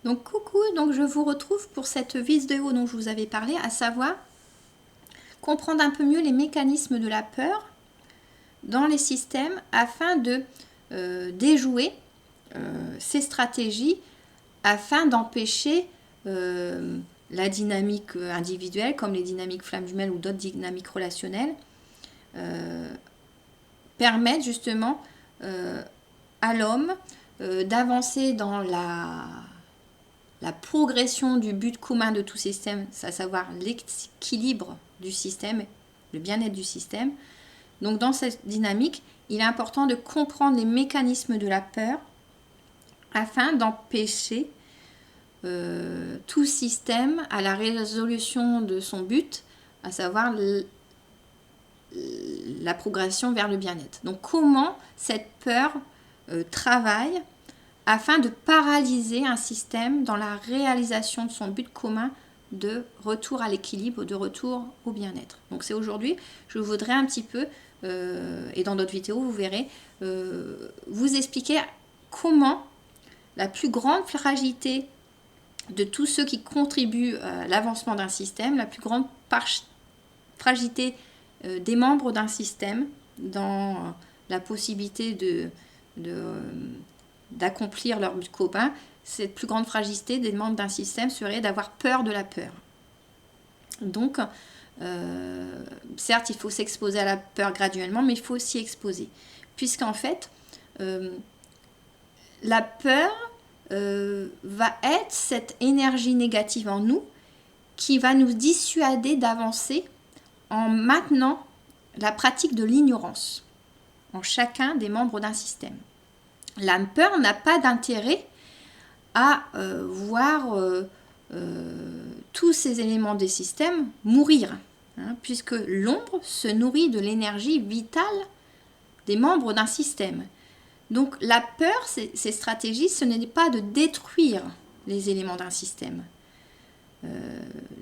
Donc coucou, donc je vous retrouve pour cette vidéo dont je vous avais parlé, à savoir comprendre un peu mieux les mécanismes de la peur dans les systèmes afin de déjouer ces stratégies afin d'empêcher la dynamique individuelle comme les dynamiques flammes jumelles ou d'autres dynamiques relationnelles permettent justement à l'homme d'avancer dans la progression du but commun de tout système, c'est à savoir l'équilibre du système, le bien-être du système. Donc dans cette dynamique, il est important de comprendre les mécanismes de la peur afin d'empêcher tout système à la résolution de son but, à savoir la progression vers le bien-être. Donc comment cette peur travaille afin de paralyser un système dans la réalisation de son but commun de retour à l'équilibre, de retour au bien-être. Donc c'est aujourd'hui, je voudrais un petit peu, et dans d'autres vidéos vous verrez, vous expliquer comment la plus grande fragilité de tous ceux qui contribuent à l'avancement d'un système, la plus grande fragilité des membres d'un système dans la possibilité d'accomplir leur but commun, cette plus grande fragilité des membres d'un système serait d'avoir peur de la peur. Donc, certes, il faut s'exposer à la peur graduellement, mais il faut aussi exposer. Puisqu'en fait, la peur va être cette énergie négative en nous qui va nous dissuader d'avancer en maintenant la pratique de l'ignorance en chacun des membres d'un système. La peur n'a pas d'intérêt à voir tous ces éléments des systèmes mourir, puisque l'ombre se nourrit de l'énergie vitale des membres d'un système. Donc la peur, ces stratégies, ce n'est pas de détruire les éléments d'un système.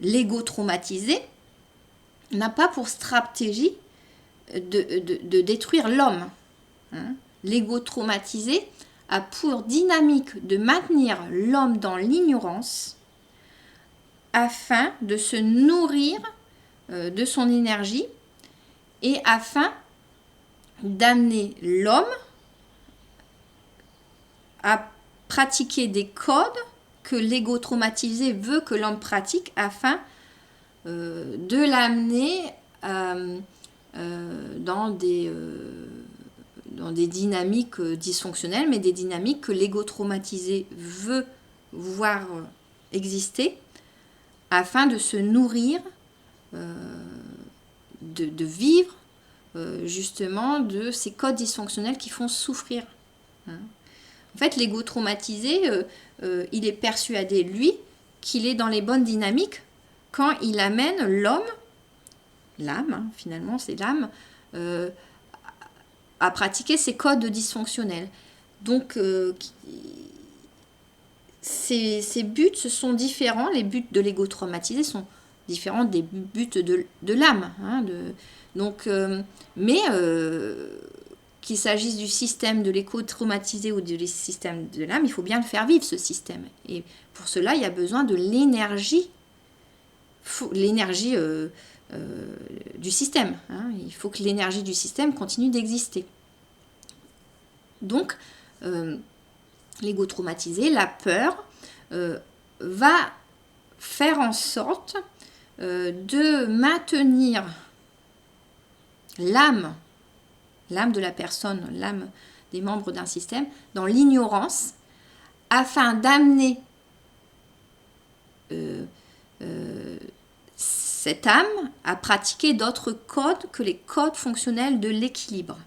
L'ego traumatisé n'a pas pour stratégie de détruire l'homme. L'ego traumatisé a pour dynamique de maintenir l'homme dans l'ignorance afin de se nourrir de son énergie et afin d'amener l'homme à pratiquer des codes que l'ego traumatisé veut que l'homme pratique afin de l'amener dans des dynamiques dysfonctionnelles, mais des dynamiques que l'ego traumatisé veut voir exister afin de se nourrir, de vivre justement de ces codes dysfonctionnels qui font souffrir. En fait, l'ego traumatisé, il est persuadé, lui, qu'il est dans les bonnes dynamiques quand il amène l'homme, l'âme, finalement c'est l'âme, à pratiquer ces codes dysfonctionnels. Donc, ces buts sont différents, les buts de l'ego traumatisé sont différents des buts de l'âme. Mais qu'il s'agisse du système de l'ego traumatisé ou du système de l'âme, il faut bien le faire vivre, ce système. Et pour cela, il y a besoin de l'énergie, du système. Il faut que l'énergie du système continue d'exister. Donc, l'ego traumatisé, la peur, va faire en sorte de maintenir l'âme de la personne, l'âme des membres d'un système, dans l'ignorance, afin d'amener cette âme à pratiquer d'autres codes que les codes fonctionnels de l'équilibre.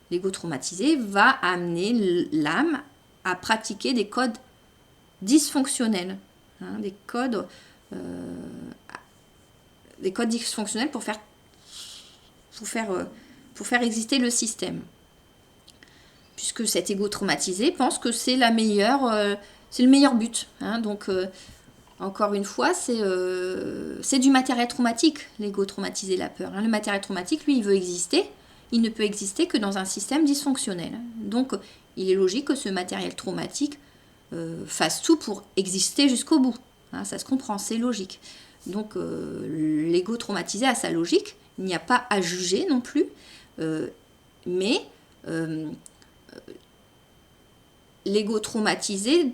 L'ego traumatisé va amener l'âme à pratiquer des codes dysfonctionnels, des codes dysfonctionnels pour faire exister le système. Puisque cet ego traumatisé pense que c'est le meilleur but. Donc, encore une fois, c'est du matériel traumatique, l'ego traumatisé, la peur. Le matériel traumatique, lui, il veut exister. Il ne peut exister que dans un système dysfonctionnel. Donc, il est logique que ce matériel traumatique fasse tout pour exister jusqu'au bout. Hein, ça se comprend, c'est logique. Donc l'ego traumatisé a sa logique, il n'y a pas à juger non plus, mais l'ego traumatisé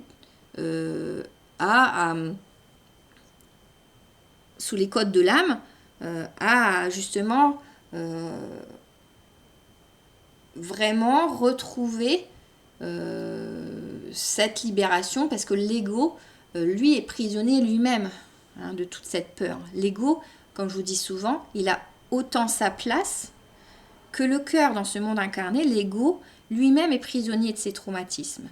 sous les codes de l'âme, a justement vraiment retrouvé cette libération, parce que l'ego, lui, est prisonnier lui-même, hein, de toute cette peur. L'ego, comme je vous dis souvent, il a autant sa place que le cœur dans ce monde incarné. L'ego lui-même est prisonnier de ses traumatismes.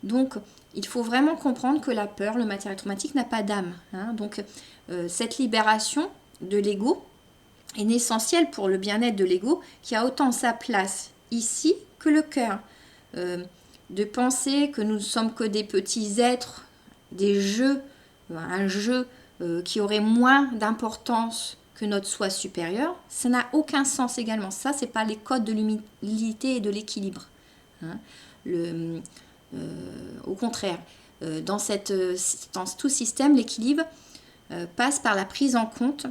Donc, il faut vraiment comprendre que la peur, le matériel traumatique, n'a pas d'âme. Hein. Donc, cette libération de l'ego est essentielle pour le bien-être de l'ego, qui a autant sa place ici que le cœur. De penser que nous ne sommes que des petits êtres, des jeux, un jeu qui aurait moins d'importance que notre soi supérieur, ça n'a aucun sens également. Ça, c'est pas les codes de l'humilité et de l'équilibre. Hein. Au contraire, dans tout système, l'équilibre passe par la prise en compte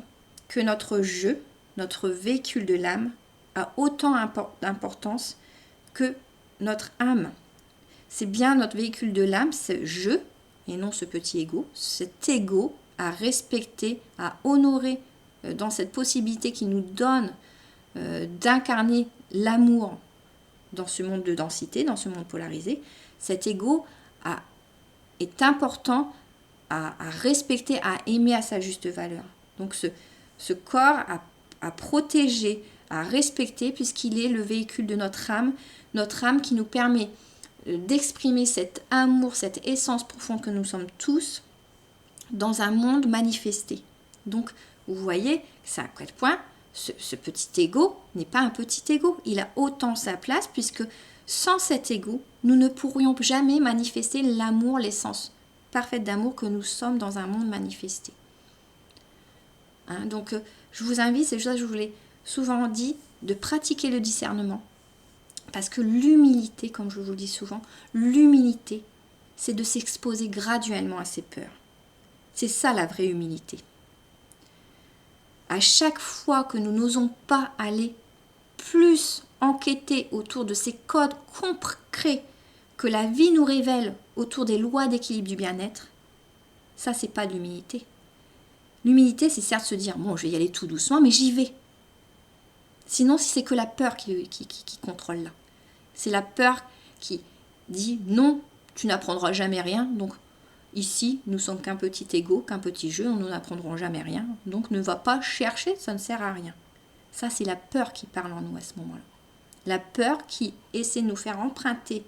que notre jeu, notre véhicule de l'âme, a autant d'importance que notre âme. C'est bien notre véhicule de l'âme, ce jeu, et non ce petit ego, cet ego à respecter, à honorer dans cette possibilité qui nous donne d'incarner l'amour dans ce monde de densité, dans ce monde polarisé. Cet ego est important à respecter, à aimer à sa juste valeur. Donc ce corps à protéger, à respecter, puisqu'il est le véhicule de notre âme qui nous permet d'exprimer cet amour, cette essence profonde que nous sommes tous dans un monde manifesté. Donc, vous voyez, c'est à quel point ce petit ego n'est pas un petit ego. Il a autant sa place, puisque sans cet ego, nous ne pourrions jamais manifester l'amour, l'essence parfaite d'amour que nous sommes dans un monde manifesté. Hein, donc, je vous invite, c'est ça que je vous l'ai souvent dit, de pratiquer le discernement. Parce que l'humilité, comme je vous le dis souvent, l'humilité, c'est de s'exposer graduellement à ses peurs. C'est ça la vraie humilité. À chaque fois que nous n'osons pas aller plus enquêter autour de ces codes concrets que la vie nous révèle autour des lois d'équilibre du bien-être, ça, c'est pas de l'humilité. L'humilité, c'est certes se dire, bon, je vais y aller tout doucement, mais j'y vais. Sinon, si c'est que la peur qui contrôle là. C'est la peur qui dit, non, tu n'apprendras jamais rien, donc ici, nous sommes qu'un petit ego, qu'un petit jeu, nous n'apprendrons jamais rien, donc ne va pas chercher, ça ne sert à rien. Ça, c'est la peur qui parle en nous à ce moment-là. La peur qui essaie de nous faire emprunter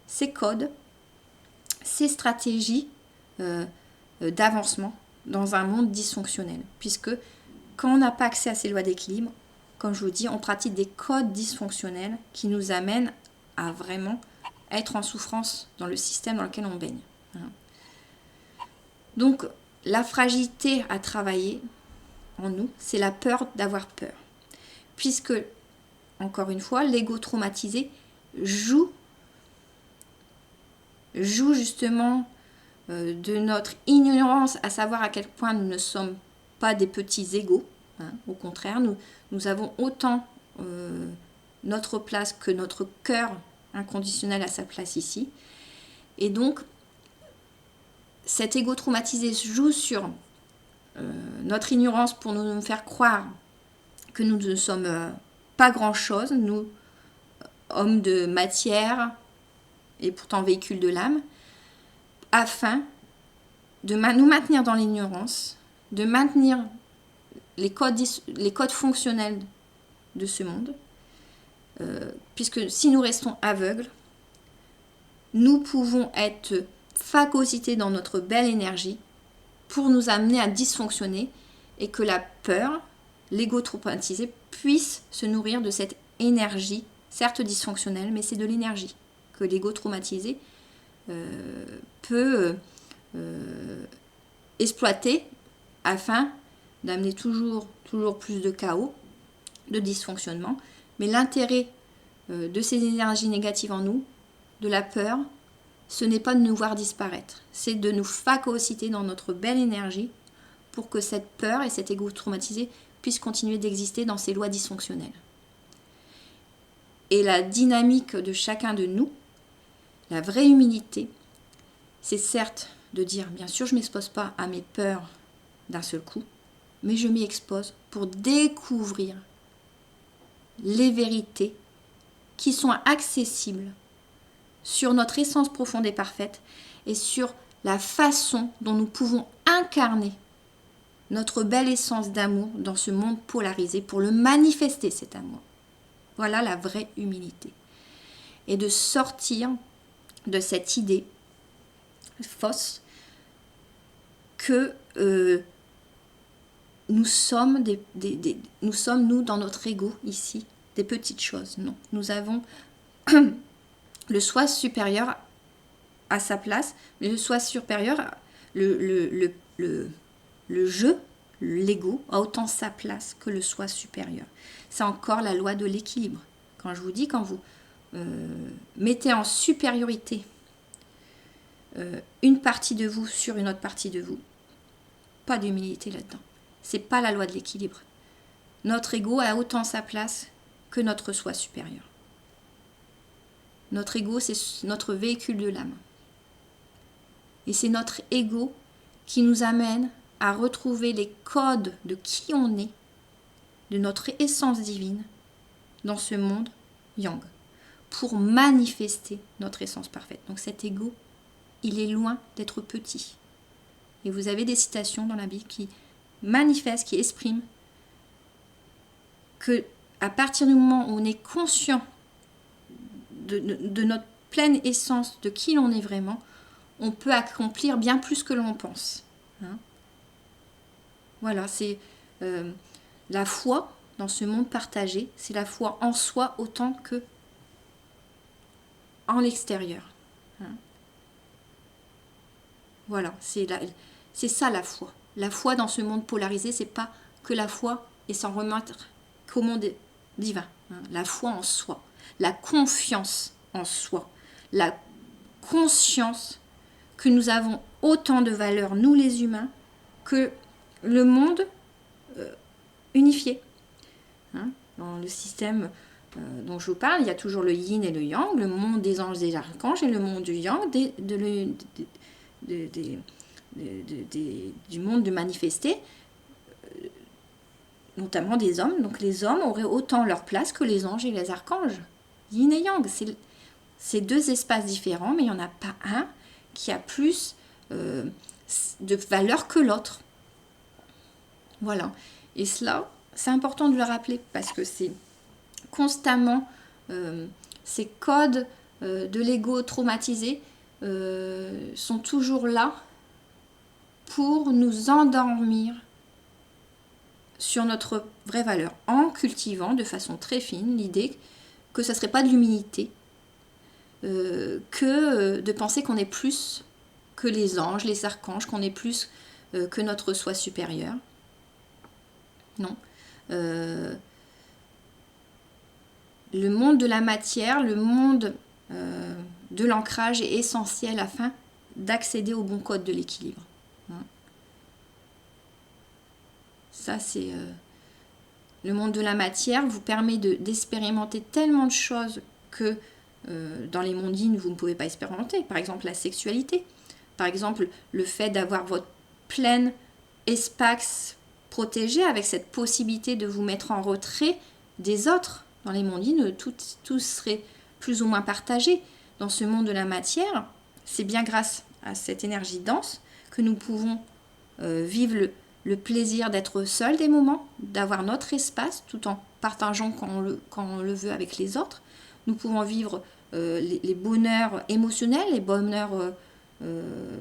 ces codes, ces stratégies d'avancement dans un monde dysfonctionnel. Puisque quand on n'a pas accès à ces lois d'équilibre, comme je vous dis, on pratique des codes dysfonctionnels qui nous amènent à vraiment être en souffrance dans le système dans lequel on baigne. Donc, la fragilité à travailler en nous, c'est la peur d'avoir peur. Puisque, encore une fois, l'ego traumatisé joue justement de notre ignorance, à savoir à quel point nous ne sommes pas des petits égos. Hein. Au contraire, nous avons autant notre place que notre cœur inconditionnel a sa place ici. Et donc, cet ego traumatisé joue sur notre ignorance pour nous faire croire que nous ne sommes pas grand-chose, nous, hommes de matière et pourtant véhicules de l'âme, afin de nous maintenir dans l'ignorance, de maintenir les codes fonctionnels de ce monde, puisque si nous restons aveugles, nous pouvons être phagocytés dans notre belle énergie pour nous amener à dysfonctionner et que la peur, l'ego traumatisé, puisse se nourrir de cette énergie, certes dysfonctionnelle, mais c'est de l'énergie que l'ego traumatisé peut exploiter afin d'amener toujours plus de chaos, de dysfonctionnement. Mais l'intérêt de ces énergies négatives en nous, de la peur, ce n'est pas de nous voir disparaître, c'est de nous phagocyter dans notre belle énergie pour que cette peur et cet ego traumatisé puissent continuer d'exister dans ces lois dysfonctionnelles. Et la dynamique de chacun de nous, la vraie humilité, c'est certes de dire, bien sûr, je ne m'expose pas à mes peurs d'un seul coup, mais je m'y expose pour découvrir les vérités qui sont accessibles sur notre essence profonde et parfaite et sur la façon dont nous pouvons incarner notre belle essence d'amour dans ce monde polarisé pour le manifester, cet amour. Voilà la vraie humilité. Et de sortir de cette idée fausse que nous sommes nous sommes, nous, dans notre ego, ici, des petites choses. Non, nous avons le soi supérieur à sa place, mais le soi supérieur, le je, l'ego, a autant sa place que le soi supérieur. C'est encore la loi de l'équilibre. Quand je vous dis, quand vous mettez en supériorité une partie de vous sur une autre partie de vous, pas d'humilité là-dedans. C'est pas la loi de l'équilibre. Notre ego a autant sa place que notre soi supérieur. Notre ego, c'est notre véhicule de l'âme. Et c'est notre ego qui nous amène à retrouver les codes de qui on est, de notre essence divine, dans ce monde yang, pour manifester notre essence parfaite. Donc cet ego, il est loin d'être petit. Et vous avez des citations dans la Bible qui manifestent, qui expriment que à partir du moment où on est conscient de notre pleine essence, de qui l'on est vraiment, on peut accomplir bien plus que l'on pense. Hein. Voilà, c'est la foi dans ce monde partagé, c'est la foi en soi autant que en l'extérieur. Hein. Voilà, c'est ça la foi. La foi dans ce monde polarisé, c'est pas que la foi et s'en remettre qu'au monde divin. Hein. La foi en soi, la confiance en soi, la conscience que nous avons autant de valeur, nous les humains, que le monde unifié. Hein. Dans le système dont je vous parle, il y a toujours le yin et le yang, le monde des anges et des archanges et le monde du yang, du monde de manifester, notamment des hommes. Donc les hommes auraient autant leur place que les anges et les archanges. Yin et yang, c'est deux espaces différents, mais il n'y en a pas un qui a plus de valeur que l'autre. Voilà. Et cela, c'est important de le rappeler parce que c'est constamment ces codes de l'ego traumatisé sont toujours là pour nous endormir sur notre vraie valeur, en cultivant de façon très fine l'idée que ça ne serait pas de l'humilité, que de penser qu'on est plus que les anges, les archanges, qu'on est plus que notre soi supérieur. Non. Le monde de la matière, le monde de l'ancrage est essentiel afin d'accéder au bon code de l'équilibre. Hein. Ça, c'est... le monde de la matière vous permet d'expérimenter tellement de choses que dans les mondes yin, vous ne pouvez pas expérimenter. Par exemple, la sexualité. Par exemple, le fait d'avoir votre plein espace protégé avec cette possibilité de vous mettre en retrait des autres. Dans les mondes yin, tout serait plus ou moins partagé. Dans ce monde de la matière, c'est bien grâce à cette énergie dense que nous pouvons vivre le plaisir d'être seul des moments, d'avoir notre espace tout en partageant quand on le veut avec les autres. Nous pouvons vivre les bonheurs émotionnels, les bonheurs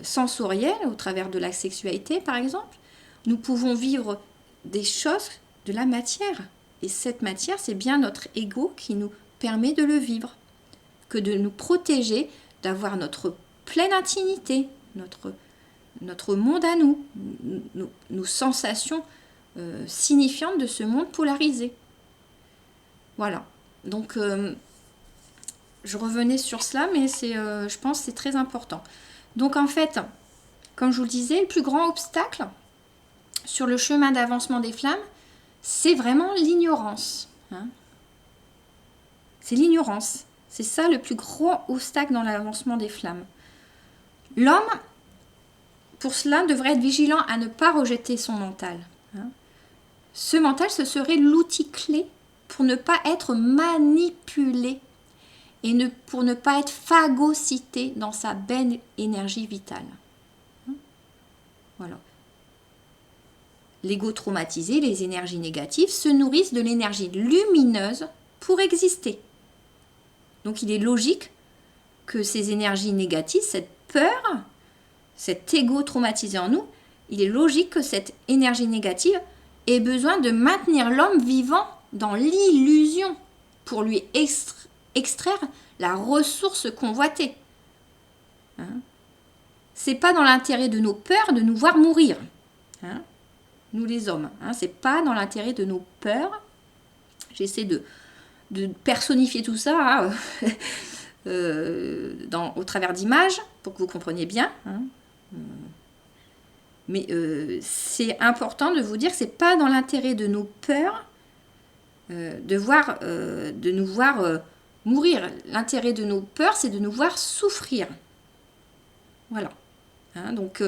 sensoriels au travers de la sexualité par exemple. Nous pouvons vivre des choses de la matière. Et cette matière, c'est bien notre ego qui nous permet de le vivre, que de nous protéger, d'avoir notre pleine intimité, notre monde à nous, nos sensations signifiantes de ce monde polarisé. Voilà. Donc, je revenais sur cela, mais je pense que c'est très important. Donc en fait, comme je vous le disais, le plus grand obstacle sur le chemin d'avancement des flammes, c'est vraiment l'ignorance. Hein. C'est l'ignorance. C'est ça le plus grand obstacle dans l'avancement des flammes. L'homme, pour cela, devrait être vigilant à ne pas rejeter son mental. Hein. Ce mental, ce serait l'outil clé pour ne pas être manipulé et pour ne pas être phagocyté dans sa belle énergie vitale. Hein. Voilà. L'ego traumatisé, les énergies négatives, se nourrissent de l'énergie lumineuse pour exister. Donc il est logique que ces énergies négatives, cette peur, cet ego traumatisé en nous, il est logique que cette énergie négative ait besoin de maintenir l'homme vivant dans l'illusion pour lui extraire la ressource convoitée. Hein? C'est pas dans l'intérêt de nos peurs de nous voir mourir. Hein? Nous les hommes, hein? C'est pas dans l'intérêt de nos peurs. J'essaie de personnifier tout ça hein, au travers d'images pour que vous compreniez bien. Hein. Mais c'est important de vous dire que c'est pas dans l'intérêt de nos peurs de nous voir mourir. L'intérêt de nos peurs, c'est de nous voir souffrir. Voilà. Hein, donc,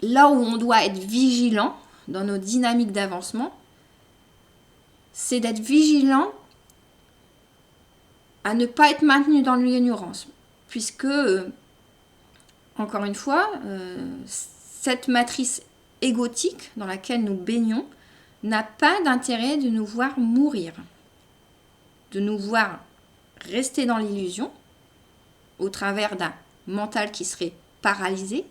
là où on doit être vigilant dans nos dynamiques d'avancement, c'est d'être vigilant à ne pas être maintenu dans l'ignorance. Puisque, encore une fois, cette matrice égotique dans laquelle nous baignons n'a pas d'intérêt de nous voir mourir, de nous voir rester dans l'illusion au travers d'un mental qui serait paralysé,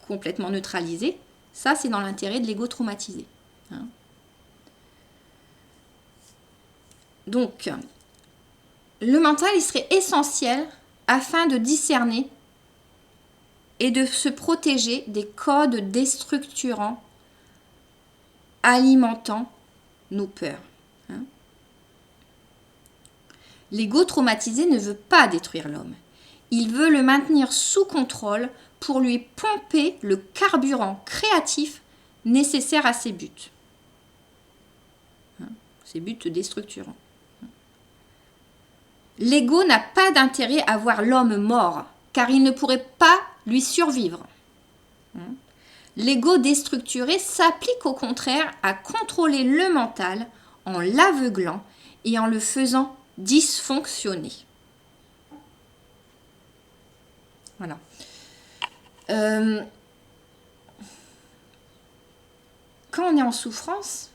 complètement neutralisé. Ça, c'est dans l'intérêt de l'ego traumatisé. Hein. Donc, le mental, il serait essentiel afin de discerner et de se protéger des codes déstructurants alimentant nos peurs. Hein. L'ego traumatisé ne veut pas détruire l'homme. Il veut le maintenir sous contrôle pour lui pomper le carburant créatif nécessaire à ses buts. Hein, ses buts déstructurants. L'ego n'a pas d'intérêt à voir l'homme mort, car il ne pourrait pas lui survivre. L'ego déstructuré s'applique au contraire à contrôler le mental en l'aveuglant et en le faisant dysfonctionner. Voilà. Quand on est en souffrance,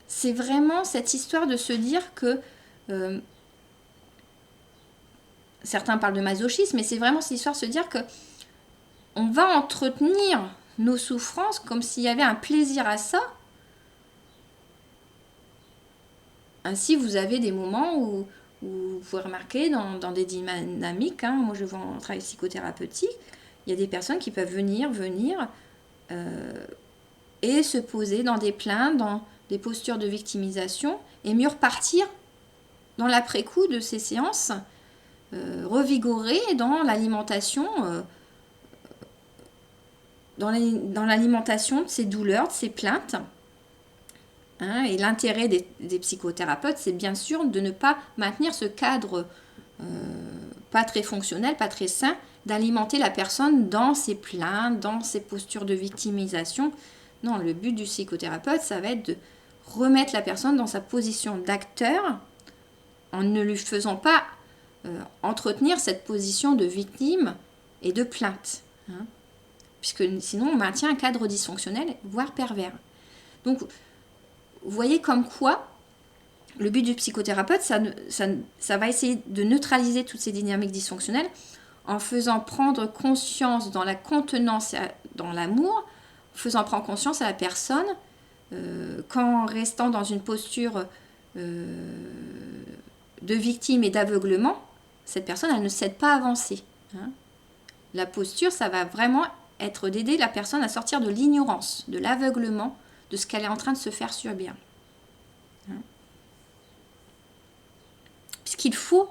c'est vraiment cette histoire de se dire que certains parlent de masochisme, mais c'est vraiment cette histoire de se dire que on va entretenir nos souffrances comme s'il y avait un plaisir à ça. Ainsi, vous avez des moments où vous pouvez remarquer dans des dynamiques, hein, moi je vois en travail psychothérapeutique, il y a des personnes qui peuvent venir et se poser dans des plaintes, dans des postures de victimisation, et mieux repartir dans l'après-coup de ces séances, revigorées dans l'alimentation, dans l'alimentation de ces douleurs, de ces plaintes. Hein, et l'intérêt des psychothérapeutes, c'est bien sûr de ne pas maintenir ce cadre pas très fonctionnel, pas très sain, d'alimenter la personne dans ses plaintes, dans ses postures de victimisation. Non, le but du psychothérapeute, ça va être de remettre la personne dans sa position d'acteur en ne lui faisant pas entretenir cette position de victime et de plainte. Hein, puisque sinon, on maintient un cadre dysfonctionnel, voire pervers. Donc, vous voyez comme quoi le but du psychothérapeute, ça va essayer de neutraliser toutes ces dynamiques dysfonctionnelles en faisant prendre conscience dans la contenance, dans l'amour, faisant prendre conscience à la personne qu'en restant dans une posture de victime et d'aveuglement, cette personne, elle ne cède pas à avancer. Hein. La posture, ça va vraiment être d'aider la personne à sortir de l'ignorance, de l'aveuglement, de ce qu'elle est en train de se faire subir. Puisqu'il faut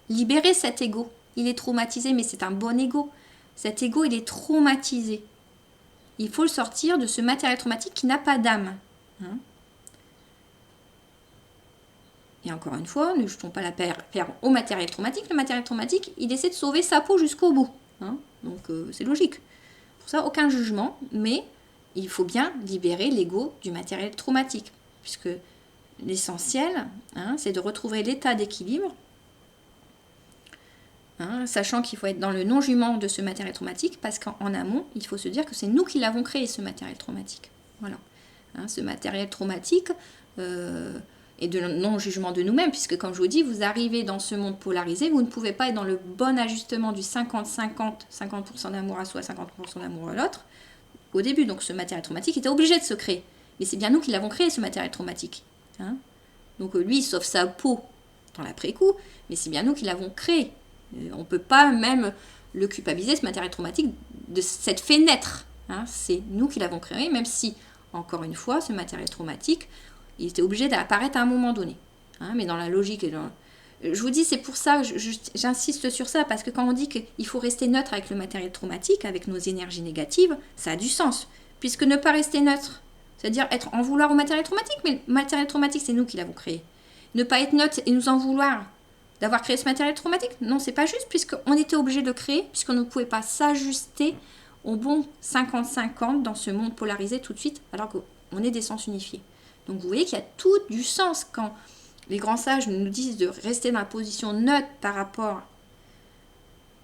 libérer cet ego. Il est traumatisé, mais c'est un bon ego. Cet ego, il est traumatisé. Il faut le sortir de ce matériel traumatique qui n'a pas d'âme. Et encore une fois, ne jetons pas la pierre au matériel traumatique. Le matériel traumatique, il essaie de sauver sa peau jusqu'au bout. Donc c'est logique. Pour ça, aucun jugement, mais il faut bien libérer l'ego du matériel traumatique. Puisque l'essentiel, c'est de retrouver l'état d'équilibre, sachant qu'il faut être dans le non-jugement de ce matériel traumatique, parce qu'en amont, il faut se dire que c'est nous qui l'avons créé, ce matériel traumatique. Voilà. Ce matériel traumatique et de non-jugement de nous-mêmes, puisque comme je vous dis, vous arrivez dans ce monde polarisé, vous ne pouvez pas être dans le bon ajustement du 50-50, 50% d'amour à soi, 50% d'amour à l'autre, au début. Donc ce matériel traumatique était obligé de se créer. Mais c'est bien nous qui l'avons créé, ce matériel traumatique. Donc lui, il sauve sa peau dans l'après-coup, mais c'est bien nous qui l'avons créé. On ne peut pas même le culpabiliser, ce matériel traumatique, de s'être fait naître. C'est nous qui l'avons créé, même si, encore une fois, ce matériel traumatique, il était obligé d'apparaître à un moment donné. Mais dans la logique et dans... Je vous dis, c'est pour ça, j'insiste sur ça, parce que quand on dit qu'il faut rester neutre avec le matériel traumatique, avec nos énergies négatives, ça a du sens. Puisque ne pas rester neutre, c'est-à-dire être en vouloir au matériel traumatique, mais le matériel traumatique, c'est nous qui l'avons créé. Ne pas être neutre et nous en vouloir d'avoir créé ce matériel traumatique, non, c'est pas juste, puisqu'on était obligé de le créer, puisqu'on ne pouvait pas s'ajuster au bon 50-50 dans ce monde polarisé tout de suite, alors qu'on est des sens unifiés. Donc vous voyez qu'il y a tout du sens quand les grands sages nous disent de rester dans la position neutre par rapport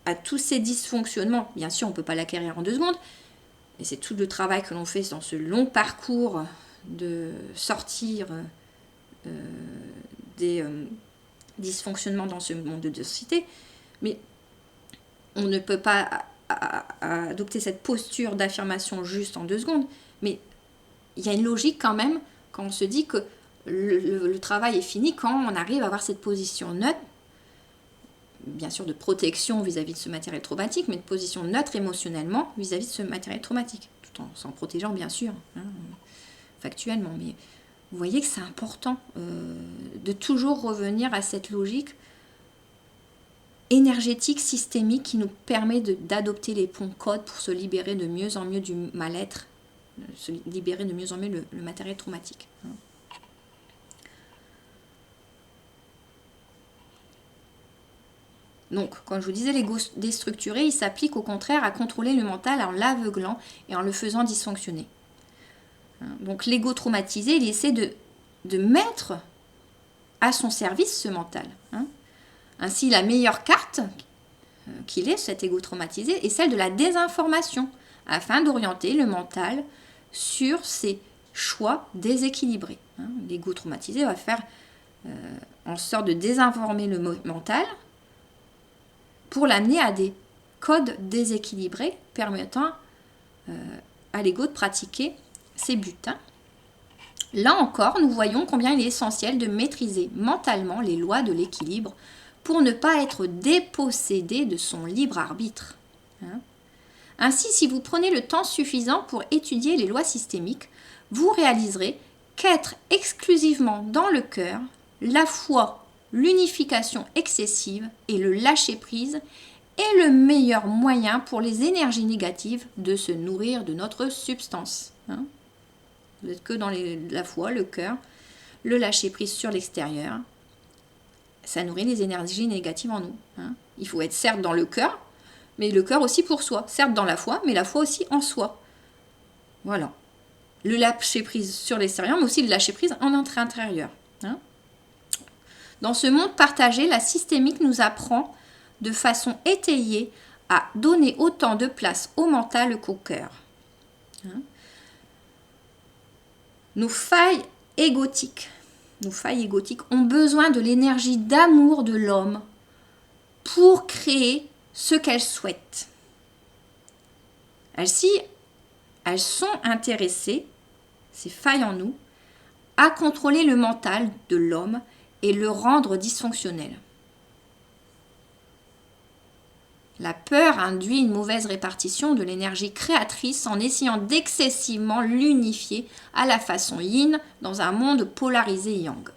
à tous ces dysfonctionnements. Bien sûr, on ne peut pas l'acquérir en 2 secondes, et c'est tout le travail que l'on fait dans ce long parcours de sortir des dysfonctionnements dans ce monde de société. Mais on ne peut pas adopter cette posture d'affirmation juste en 2 secondes. Mais il y a une logique quand même quand on se dit que le travail est fini, quand on arrive à avoir cette position neutre, bien sûr de protection vis-à-vis de ce matériel traumatique, mais de position neutre émotionnellement vis-à-vis de ce matériel traumatique, tout en s'en protégeant bien sûr, factuellement. Mais vous voyez que c'est important de toujours revenir à cette logique énergétique, systémique, qui nous permet d'adopter les bons codes pour se libérer de mieux en mieux du mal-être, se libérer de mieux en mieux le matériel traumatique. Donc, comme je vous disais, l'ego déstructuré, il s'applique au contraire à contrôler le mental en l'aveuglant et en le faisant dysfonctionner. Donc, l'ego traumatisé, il essaie de mettre à son service ce mental. Ainsi, la meilleure carte qu'il ait, cet ego traumatisé, est celle de la désinformation, afin d'orienter le mental sur ses choix déséquilibrés. L'ego traumatisé va faire en sorte de désinformer le mental pour l'amener à des codes déséquilibrés permettant à l'ego de pratiquer ses buts. Là encore, nous voyons combien il est essentiel de maîtriser mentalement les lois de l'équilibre pour ne pas être dépossédé de son libre arbitre. Ainsi, si vous prenez le temps suffisant pour étudier les lois systémiques, vous réaliserez qu'être exclusivement dans le cœur, la foi, l'unification excessive et le lâcher-prise est le meilleur moyen pour les énergies négatives de se nourrir de notre substance. Vous n'êtes que dans la foi, le cœur, le lâcher-prise sur l'extérieur. Ça nourrit les énergies négatives en nous. Il faut être certes dans le cœur, mais le cœur aussi pour soi. Certes dans la foi, mais la foi aussi en soi. Voilà. Le lâcher-prise sur l'extérieur, mais aussi le lâcher-prise en notre intérieur. Dans ce monde partagé, la systémique nous apprend de façon étayée à donner autant de place au mental qu'au cœur. Nos failles égotiques ont besoin de l'énergie d'amour de l'homme pour créer ce qu'elles souhaitent. Elles sont intéressées, ces failles en nous, à contrôler le mental de l'homme et le rendre dysfonctionnel. La peur induit une mauvaise répartition de l'énergie créatrice en essayant d'excessivement l'unifier à la façon yin dans un monde polarisé yang.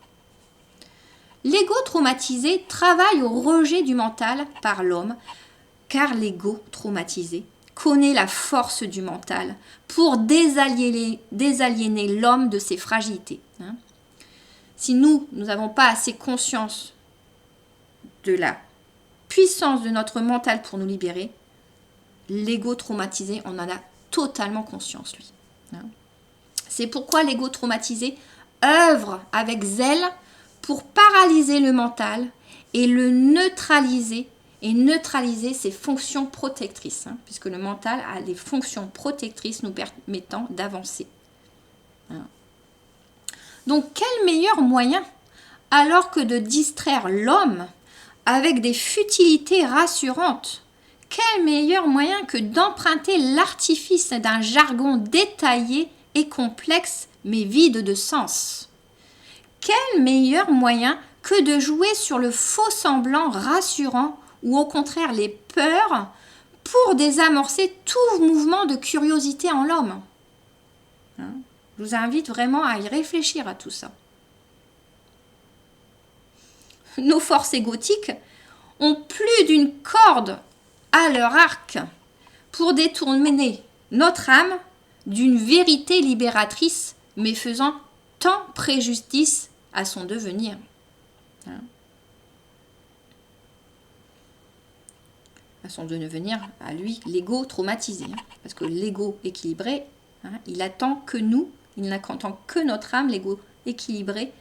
L'ego traumatisé travaille au rejet du mental par l'homme, car l'ego traumatisé connaît la force du mental pour désaliéner l'homme de ses fragilités. Si nous n'avons pas assez conscience de la puissance de notre mental pour nous libérer, l'ego traumatisé, on en a totalement conscience, lui. C'est pourquoi l'ego traumatisé œuvre avec zèle pour paralyser le mental et le neutraliser, et neutraliser ses fonctions protectrices, puisque le mental a des fonctions protectrices nous permettant d'avancer. Donc, quel meilleur moyen, alors que de distraire l'homme avec des futilités rassurantes, quel meilleur moyen que d'emprunter l'artifice d'un jargon détaillé et complexe, mais vide de sens? Quel meilleur moyen que de jouer sur le faux semblant rassurant ou au contraire les peurs pour désamorcer tout mouvement de curiosité en l'homme? Je vous invite vraiment à y réfléchir à tout ça. Nos forces égotiques ont plus d'une corde à leur arc pour détourner notre âme d'une vérité libératrice, mais faisant tant préjudice à son devenir. À son devenir, à lui, l'ego traumatisé. Parce que l'ego équilibré, il attend que nous, il n'attend que notre âme, l'ego équilibré,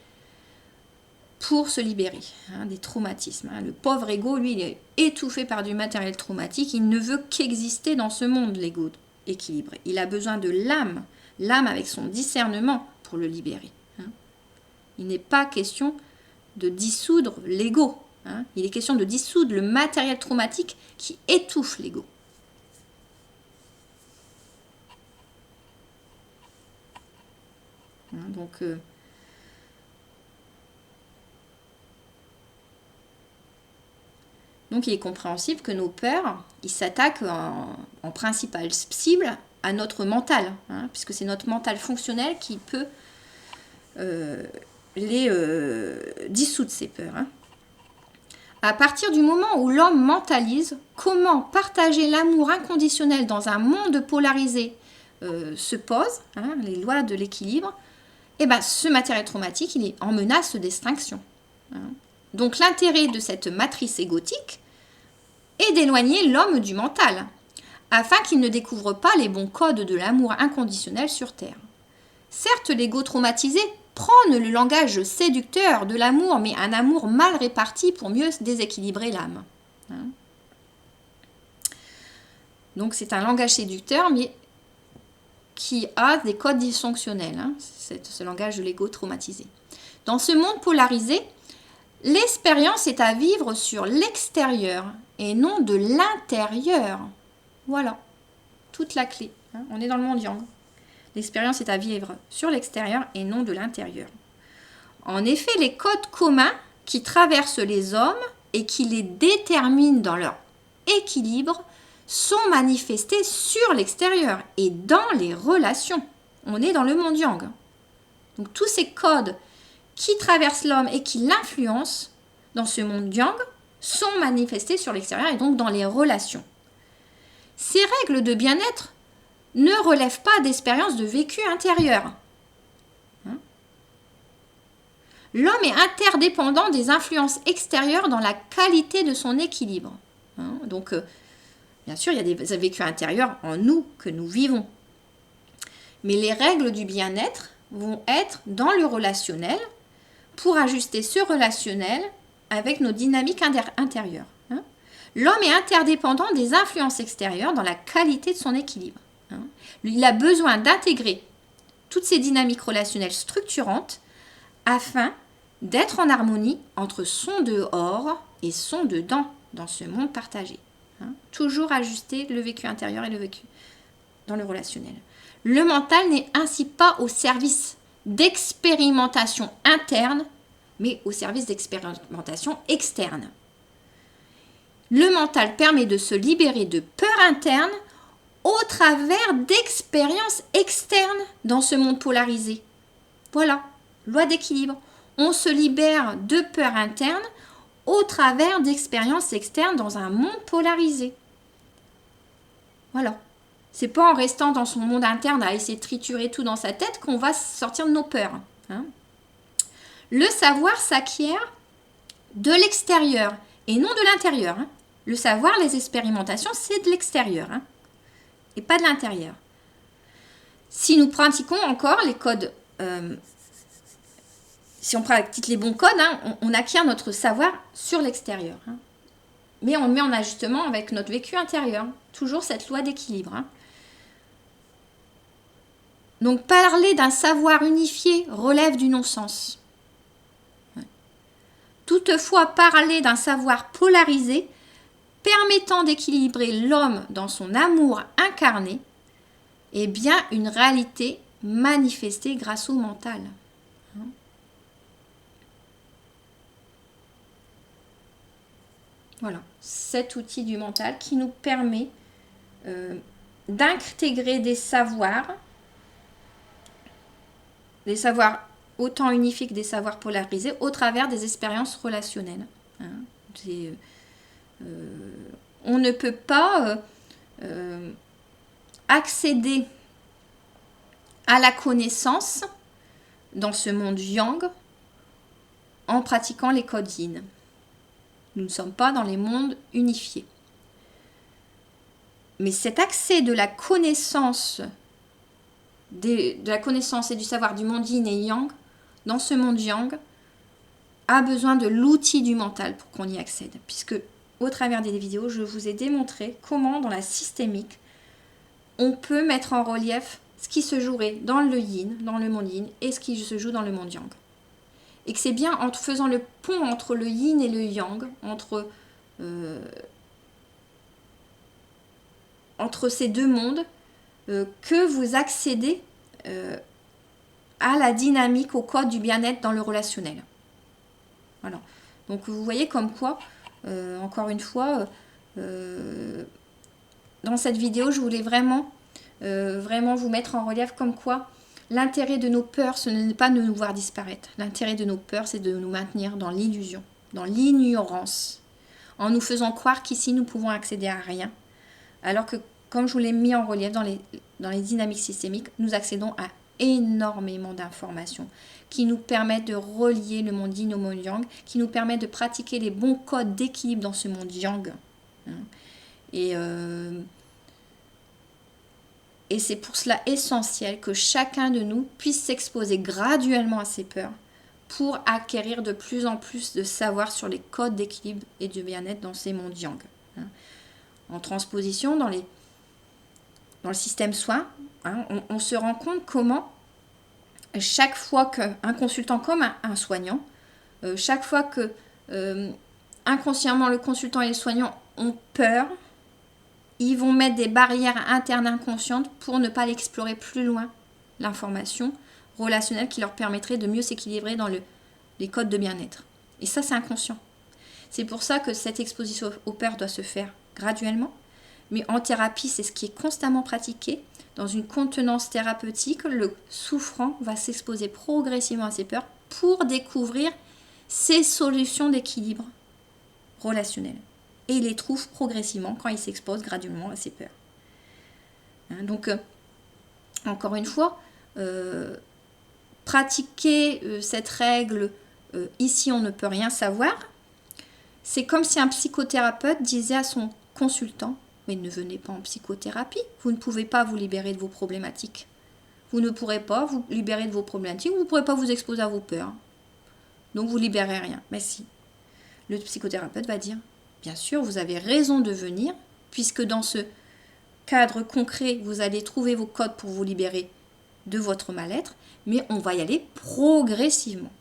pour se libérer des traumatismes. Le pauvre ego, lui, il est étouffé par du matériel traumatique. Il ne veut qu'exister dans ce monde, l'ego équilibré. Il a besoin de l'âme, l'âme avec son discernement pour le libérer. Il n'est pas question de dissoudre l'ego. Il est question de dissoudre le matériel traumatique qui étouffe l'ego. Donc il est compréhensible que nos peurs, ils s'attaquent en principale cible à notre mental, puisque c'est notre mental fonctionnel qui peut les dissoudre, ces peurs. À partir du moment où l'homme mentalise, comment partager l'amour inconditionnel dans un monde polarisé se pose, les lois de l'équilibre, et ce matériel traumatique, il est en menace d'extinction. Donc l'intérêt de cette matrice égotique est d'éloigner l'homme du mental, afin qu'il ne découvre pas les bons codes de l'amour inconditionnel sur Terre. Certes, l'ego traumatisé prône le langage séducteur de l'amour, mais un amour mal réparti pour mieux déséquilibrer l'âme. Donc c'est un langage séducteur, mais qui a des codes dysfonctionnels, ce langage de l'ego traumatisé. Dans ce monde polarisé, l'expérience est à vivre sur l'extérieur et non de l'intérieur. Voilà, toute la clé. On est dans le monde yang. L'expérience est à vivre sur l'extérieur et non de l'intérieur. En effet, les codes communs qui traversent les hommes et qui les déterminent dans leur équilibre sont manifestés sur l'extérieur et dans les relations. On est dans le monde yang. Donc tous ces codes qui traversent l'homme et qui l'influencent dans ce monde yang sont manifestés sur l'extérieur et donc dans les relations. Ces règles de bien-être ne relèvent pas d'expériences de vécu intérieur. L'homme est interdépendant des influences extérieures dans la qualité de son équilibre. Donc, bien sûr, il y a des vécus intérieurs en nous que nous vivons. Mais les règles du bien-être vont être dans le relationnel pour ajuster ce relationnel avec nos dynamiques intérieures. L'homme est interdépendant des influences extérieures dans la qualité de son équilibre. Il a besoin d'intégrer toutes ces dynamiques relationnelles structurantes afin d'être en harmonie entre son dehors et son dedans dans ce monde partagé. Toujours ajuster le vécu intérieur et le vécu dans le relationnel. Le mental n'est ainsi pas au service d'expérimentation interne, mais au service d'expérimentation externe. Le mental permet de se libérer de peurs internes au travers d'expériences externes dans ce monde polarisé. Voilà, loi d'équilibre. On se libère de peurs internes au travers d'expériences externes dans un monde polarisé. Voilà. C'est pas en restant dans son monde interne à essayer de triturer tout dans sa tête qu'on va sortir de nos peurs. Hein. Le savoir s'acquiert de l'extérieur et non de l'intérieur. Hein. Le savoir, les expérimentations, c'est de l'extérieur. Hein. Et pas de l'intérieur. Si nous pratiquons encore les codes, si on pratique les bons codes, hein, on acquiert notre savoir sur l'extérieur. Hein. Mais on le met en ajustement avec notre vécu intérieur. Toujours cette loi d'équilibre. Hein. Donc parler d'un savoir unifié relève du non-sens. Toutefois, parler d'un savoir polarisé permettant d'équilibrer l'homme dans son amour incarné est bien une réalité manifestée grâce au mental. Voilà, cet outil du mental qui nous permet d'intégrer des savoirs autant unifiés que des savoirs polarisés au travers des expériences relationnelles. Hein. On ne peut pas accéder à la connaissance dans ce monde yang en pratiquant les codes yin. Nous ne sommes pas dans les mondes unifiés. Mais cet accès de la connaissance et du savoir du monde yin et yang dans ce monde yang a besoin de l'outil du mental pour qu'on y accède. Puisque au travers des vidéos, je vous ai démontré comment dans la systémique, on peut mettre en relief ce qui se jouerait dans le yin, dans le monde yin, et ce qui se joue dans le monde yang. Et que c'est bien en faisant le pont entre le yin et le yang, entre ces deux mondes, que vous accédez à la dynamique, au code du bien-être dans le relationnel. Voilà. Donc vous voyez comme quoi, encore une fois, dans cette vidéo, je voulais vraiment vous mettre en relief comme quoi l'intérêt de nos peurs, ce n'est pas de nous voir disparaître. L'intérêt de nos peurs, c'est de nous maintenir dans l'illusion, dans l'ignorance, en nous faisant croire qu'ici, nous pouvons accéder à rien. Alors que, comme je vous l'ai mis en relief dans les dynamiques systémiques, nous accédons à énormément d'informations qui nous permettent de relier le monde yin au monde yang, qui nous permettent de pratiquer les bons codes d'équilibre dans ce monde yang. Et c'est pour cela essentiel que chacun de nous puisse s'exposer graduellement à ses peurs pour acquérir de plus en plus de savoir sur les codes d'équilibre et de bien-être dans ces mondes yang. En transposition, dans le système soin, on se rend compte comment chaque fois qu'un consultant comme un soignant, chaque fois que inconsciemment le consultant et le soignant ont peur, ils vont mettre des barrières internes inconscientes pour ne pas l'explorer plus loin, l'information relationnelle qui leur permettrait de mieux s'équilibrer dans les codes de bien-être. Et ça, c'est inconscient. C'est pour ça que cette exposition aux peurs doit se faire graduellement. Mais en thérapie, c'est ce qui est constamment pratiqué. Dans une contenance thérapeutique, le souffrant va s'exposer progressivement à ses peurs pour découvrir ses solutions d'équilibre relationnel. Et il les trouve progressivement quand il s'expose graduellement à ses peurs. Donc, encore une fois, pratiquer cette règle ici on ne peut rien savoir, c'est comme si un psychothérapeute disait à son consultant: mais ne venez pas en psychothérapie, vous ne pouvez pas vous libérer de vos problématiques. Vous ne pourrez pas vous libérer de vos problématiques, vous ne pourrez pas vous exposer à vos peurs. Donc vous ne libérez rien. Mais si. Le psychothérapeute va dire: bien sûr, vous avez raison de venir, puisque dans ce cadre concret, vous allez trouver vos codes pour vous libérer de votre mal-être, mais on va y aller progressivement.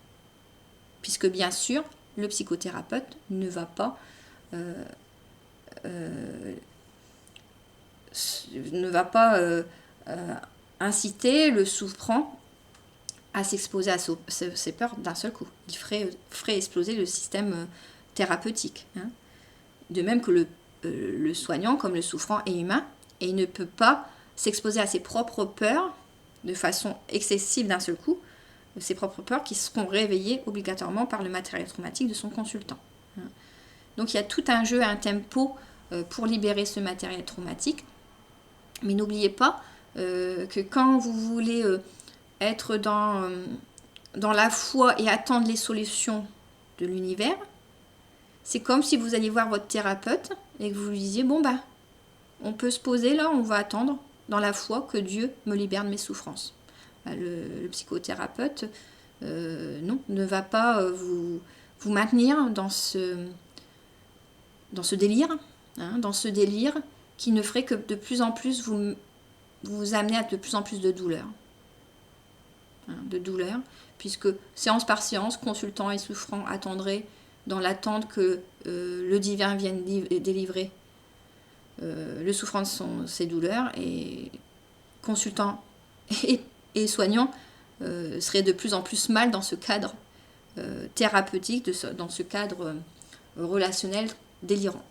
Puisque bien sûr, le psychothérapeute ne va pas inciter le souffrant à s'exposer à ses peurs d'un seul coup. Il ferait exploser le système thérapeutique. De même que le soignant, comme le souffrant, est humain et il ne peut pas s'exposer à ses propres peurs de façon excessive d'un seul coup, ses propres peurs qui seront réveillées obligatoirement par le matériel traumatique de son consultant. Donc il y a tout un jeu, un tempo pour libérer ce matériel traumatique. Mais n'oubliez pas que quand vous voulez être dans la foi et attendre les solutions de l'univers, c'est comme si vous alliez voir votre thérapeute et que vous lui disiez, bon bah, on peut se poser là, on va attendre dans la foi que Dieu me libère de mes souffrances. Le psychothérapeute, non, ne va pas vous maintenir dans ce délire, dans ce délire qui ne ferait que de plus en plus vous amener à de plus en plus de douleur. Puisque séance par séance, consultant et souffrant attendraient dans l'attente que le divin vienne délivrer le souffrant de ses douleurs, et consultant et soignant seraient de plus en plus mal dans ce cadre thérapeutique, dans ce cadre relationnel délirant.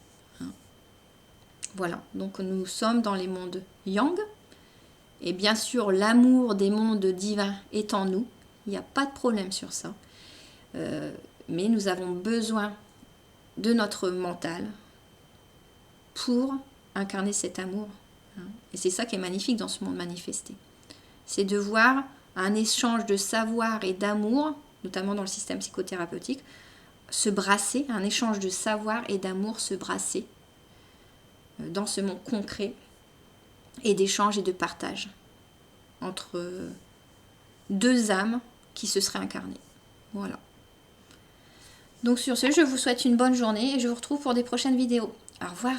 Voilà, donc nous sommes dans les mondes yang, et bien sûr l'amour des mondes divins est en nous, il n'y a pas de problème sur ça, mais nous avons besoin de notre mental pour incarner cet amour. Et c'est ça qui est magnifique dans ce monde manifesté. C'est de voir un échange de savoir et d'amour, notamment dans le système psychothérapeutique, se brasser, un échange de savoir et d'amour se brasser dans ce monde concret et d'échange et de partage entre deux âmes qui se seraient incarnées. Voilà. Donc sur ce, je vous souhaite une bonne journée et je vous retrouve pour des prochaines vidéos. Au revoir.